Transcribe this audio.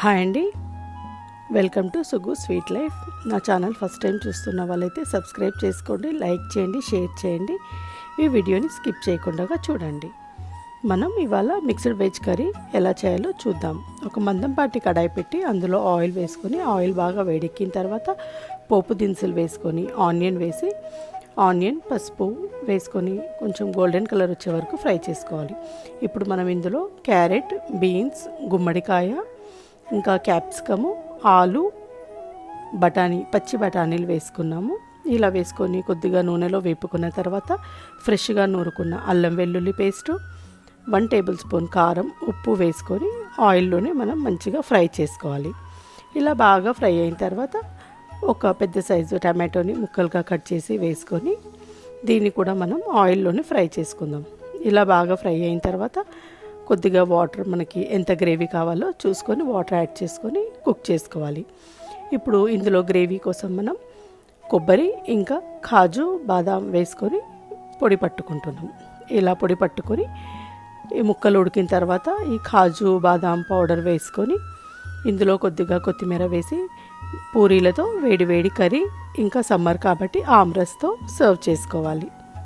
Hi అండి, welcome to సుగు sweet life. నా channel first time చూస్తున్న వాళ్ళైతే సబ్స్క్రైబ్ చేసుకోండి, లైక్ చేయండి, షేర్ చేయండి. ఈ వీడియోని స్కిప్ చేయకుండా చూడండి. మనం ఇవాళ మిక్స్డ్ వెజ్ కర్రీ ఎలా చేయాలో చూద్దాం. ఒక మందంపాటి కడాయి పెట్టి అందులో ఆయిల్ వేసుకొని, ఆయిల్ బాగా వేడెక్కిన తర్వాత పోపు దినుసులు వేసుకొని ఆనియన్ వేసి, ఆనియన్ పసుపు వేసుకొని కొంచెం గోల్డెన్ కలర్ వచ్చే వరకు ఫ్రై చేసుకోవాలి. ఇప్పుడు మనం ఇందులో క్యారెట్, బీన్స్, గుమ్మడికాయ, ఇంకా క్యాప్సికము, ఆలు, బఠానీ, పచ్చి బఠానీలు వేసుకున్నాము. ఇలా వేసుకొని కొద్దిగా నూనెలో వేపుకున్న తర్వాత ఫ్రెష్గా నూరుకున్న అల్లం వెల్లుల్లి పేస్టు, 1 టేబుల్ స్పూన్ కారం, ఉప్పు వేసుకొని ఆయిల్లోనే మనం మంచిగా ఫ్రై చేసుకోవాలి. ఇలా బాగా ఫ్రై అయిన తర్వాత ఒక పెద్ద సైజు టమాటోని ముక్కలుగా కట్ చేసి వేసుకొని దీన్ని కూడా మనం ఆయిల్లోనే ఫ్రై చేసుకుందాం. ఇలా బాగా ఫ్రై అయిన తర్వాత కొద్దిగా వాటర్, మనకి ఎంత గ్రేవీ కావాలో చూసుకొని వాటర్ యాడ్ చేసుకొని కుక్ చేసుకోవాలి. ఇప్పుడు ఇందులో గ్రేవీ కోసం మనం కొబ్బరి ఇంకా కాజు, బాదాం వేసుకొని పొడి పట్టుకుంటున్నాం. ఇలా పొడి పట్టుకొని ఈ ముక్కలు ఉడికిన తర్వాత ఈ కాజు, బాదాం పౌడర్ వేసుకొని ఇందులో కొద్దిగా కొత్తిమీర వేసి పూరీలతో వేడి వేడి కర్రీ, ఇంకా సమ్మర్ కాబట్టి ఆమ్రస్తో సర్వ్ చేసుకోవాలి.